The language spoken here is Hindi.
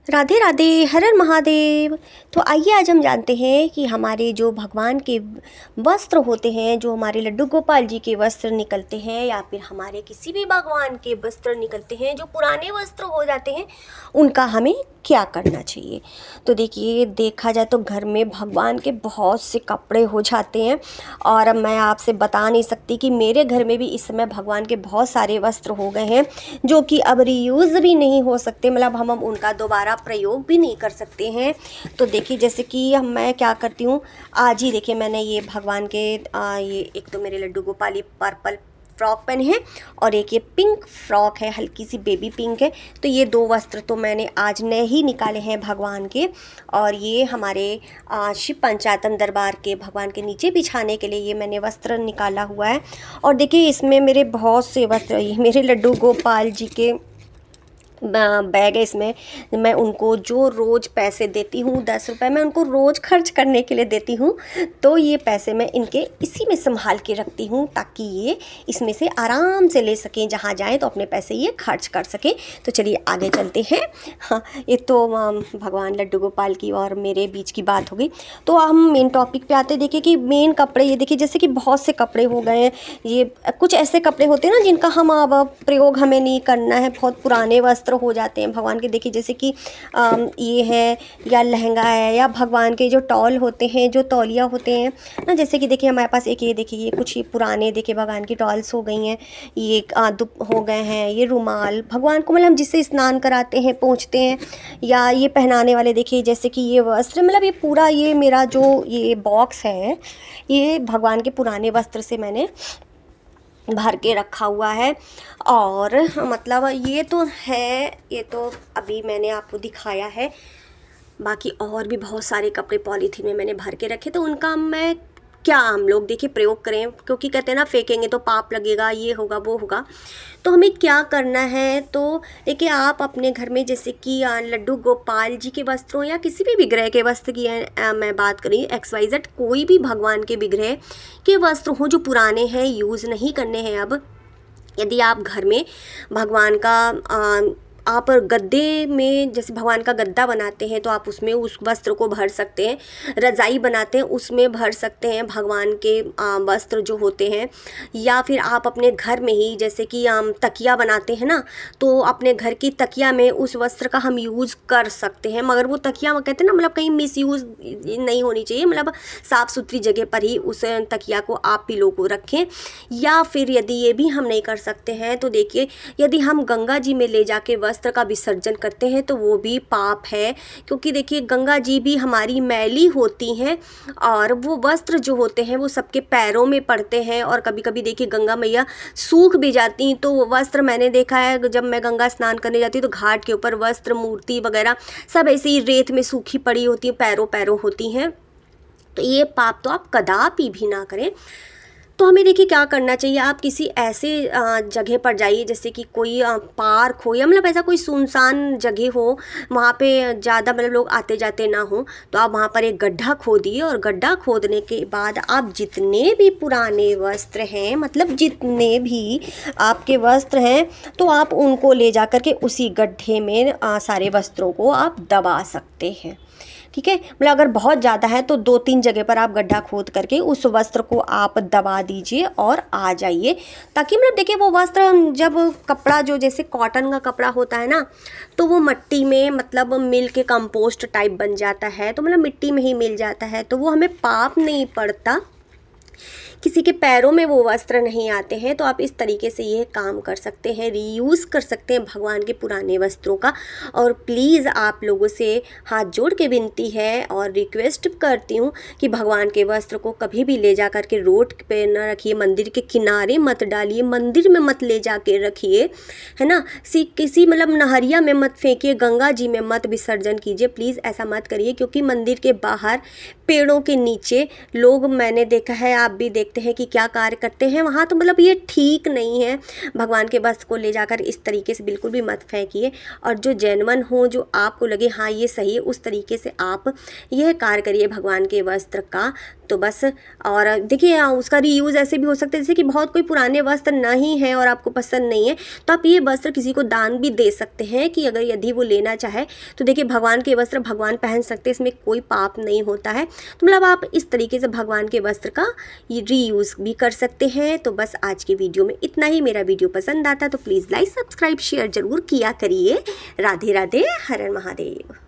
राधे राधे, हर हर महादेव। तो आइए आज हम जानते हैं कि हमारे जो भगवान के वस्त्र होते हैं, जो हमारे लड्डू गोपाल जी के वस्त्र निकलते हैं या फिर हमारे किसी भी भगवान के वस्त्र निकलते हैं, जो पुराने वस्त्र हो जाते हैं, उनका हमें क्या करना चाहिए। तो देखिए, देखा जाए तो घर में भगवान के बहुत से कपड़े हो जाते हैं और मैं आपसे बता नहीं सकती कि मेरे घर में भी इस समय भगवान के बहुत सारे वस्त्र हो गए हैं जो कि अब रीयूज़ भी नहीं हो सकते, मतलब हम उनका दोबारा प्रयोग भी नहीं कर सकते हैं। तो देखिए, जैसे कि मैं क्या करती हूँ, आज ही देखिए मैंने ये भगवान के ये एक तो मेरे लड्डू गोपाल ये पर्पल फ्रॉक पहने हैं और एक ये पिंक फ्रॉक है, हल्की सी बेबी पिंक है। तो ये दो वस्त्र तो मैंने आज नए ही निकाले हैं भगवान के, और ये हमारे शिव पंचायतन दरबार के भगवान के नीचे बिछाने के लिए ये मैंने वस्त्र निकाला हुआ है। और देखिए, इसमें मेरे बहुत से वस्त्र, ये मेरे लड्डू गोपाल जी के बैग है। इसमें मैं उनको जो रोज़ पैसे देती हूँ, 10 रुपये मैं उनको रोज़ खर्च करने के लिए देती हूँ। तो ये पैसे मैं इनके इसी में संभाल के रखती हूँ ताकि ये इसमें से आराम से ले सकें, जहाँ जाएं तो अपने पैसे ये खर्च कर सकें। तो चलिए आगे चलते हैं। हाँ, ये तो भगवान लड्डू गोपाल की और मेरे बीच की बात हो गई। तो हम मेन टॉपिक पे आते। देखिए कि मेन कपड़े, ये देखिए जैसे कि बहुत से कपड़े हो गए हैं। ये कुछ ऐसे कपड़े होते हैं ना जिनका हम अब प्रयोग हमें नहीं करना है, बहुत पुराने वस्त्र हो जाते हैं भगवान के। देखिए जैसे कि ये है या लहंगा है या भगवान के जो टॉल होते हैं, जो तौलिया होते हैं ना, जैसे कि देखिए हमारे पास एक ये देखिए ये कुछ पुराने देखिए भगवान की टॉल्स हो गई हैं, ये दुप हो गए हैं, ये रुमाल भगवान को मतलब हम जिससे स्नान कराते हैं, पोंछते हैं, या ये पहनाने वाले देखिए जैसे कि ये वस्त्र, मतलब ये पूरा ये मेरा जो ये बॉक्स है, ये भगवान के पुराने वस्त्र से मैंने भर के रखा हुआ है। और मतलब ये तो है, ये तो अभी मैंने आपको दिखाया है। बाकी और भी बहुत सारे कपड़े पॉलीथीन में मैंने भर के रखे, तो उनका मैं क्या हम लोग देखिए प्रयोग करें, क्योंकि कहते हैं ना फेंकेंगे तो पाप लगेगा, ये होगा वो होगा। तो हमें क्या करना है, तो देखिए आप अपने घर में जैसे कि लड्डू गोपाल जी के वस्त्रों या किसी भी विग्रह के वस्त्र की मैं बात करी, XYZ कोई भी भगवान के विग्रह के वस्त्र हों जो पुराने हैं, यूज़ नहीं करने हैं अब। यदि आप घर में भगवान का आप गद्दे में जैसे भगवान का गद्दा बनाते हैं तो आप उसमें उस वस्त्र को भर सकते हैं। रज़ाई बनाते हैं उसमें भर सकते हैं भगवान के वस्त्र जो होते हैं। या फिर आप अपने घर में ही जैसे कि तकिया बनाते हैं ना, तो अपने घर की तकिया में उस वस्त्र का हम यूज़ कर सकते हैं। मगर वो तकिया कहते हैं ना, मतलब कहीं मिसयूज़ नहीं होनी चाहिए, मतलब साफ़ सुथरी जगह पर ही उस तकिया को आप पिलो को रखें। या फिर यदि ये भी हम नहीं कर सकते हैं तो देखिए, यदि हम गंगा जी में ले जाके वस्त्र का विसर्जन करते हैं तो वो भी पाप है, क्योंकि देखिए गंगा जी भी हमारी मैली होती हैं और वो वस्त्र जो होते हैं वो सबके पैरों में पड़ते हैं। और कभी कभी देखिए गंगा मैया सूख भी जाती हैं, तो वो वस्त्र मैंने देखा है जब मैं गंगा स्नान करने जाती हूँ तो घाट के ऊपर वस्त्र, मूर्ति वगैरह सब ऐसे ही रेत में सूखी पड़ी होती हैं, पैरों पैरों होती हैं। तो ये पाप तो आप कदापि भी ना करें। तो हमें देखिए क्या करना चाहिए, आप किसी ऐसे जगह पर जाइए जैसे कि कोई पार्क हो या मतलब ऐसा कोई सुनसान जगह हो, वहाँ पे ज़्यादा मतलब लोग आते जाते ना हो, तो आप वहाँ पर एक गड्ढा खोदिए। और गड्ढा खोदने के बाद आप जितने भी पुराने वस्त्र हैं, मतलब जितने भी आपके वस्त्र हैं, तो आप उनको ले जा कर के उसी गड्ढे में सारे वस्त्रों को आप दबा सकते हैं। ठीक है, मतलब अगर बहुत ज़्यादा है तो 2-3 जगह पर आप गड्ढा खोद करके उस वस्त्र को आप दबा दीजिए और आ जाइए, ताकि मतलब देखिए वो वस्त्र जब कपड़ा जो जैसे कॉटन का कपड़ा होता है ना, तो वो मिट्टी में मतलब मिल के कंपोस्ट टाइप बन जाता है, तो मतलब मिट्टी में ही मिल जाता है, तो वो हमें पाप नहीं पड़ता, किसी के पैरों में वो वस्त्र नहीं आते हैं। तो आप इस तरीके से ये काम कर सकते हैं, रीयूज़ कर सकते हैं भगवान के पुराने वस्त्रों का। और प्लीज़ आप लोगों से हाथ जोड़ के विनती है और रिक्वेस्ट करती हूँ कि भगवान के वस्त्र को कभी भी ले जा कर के रोड पे न रखिए, मंदिर के किनारे मत डालिए, मंदिर में मत ले जा के रखिए, है ना। किसी मतलब नहरिया में मत फेंकिए, गंगा जी में मत विसर्जन कीजिए, प्लीज़ ऐसा मत करिए। क्योंकि मंदिर के बाहर पेड़ों के नीचे लोग, मैंने देखा है, आप भी देखते हैं कि क्या कार्य करते हैं वहाँ, तो मतलब ये ठीक नहीं है। भगवान के वस्त्र को ले जाकर इस तरीके से बिल्कुल भी मत फेंकिए, और जो जेन्युइन हो, जो आपको लगे हाँ ये सही है, उस तरीके से आप यह कार्य करिए भगवान के वस्त्र का। तो बस, और देखिए उसका रीयूज़ ऐसे भी हो सकता है, जैसे कि बहुत कोई पुराने वस्त्र नहीं है और आपको पसंद नहीं है, तो आप ये वस्त्र किसी को दान भी दे सकते हैं, कि अगर यदि वो लेना चाहे तो देखिए भगवान के वस्त्र भगवान पहन सकते हैं, इसमें कोई पाप नहीं होता है। तो मतलब आप इस तरीके से भगवान के वस्त्र का ये रीयूज़ भी कर सकते हैं। तो बस आज की वीडियो में इतना ही। मेरा वीडियो पसंद आता तो प्लीज़ लाइक, सब्सक्राइब, शेयर ज़रूर किया करिए। राधे राधे, हर हर महादेव।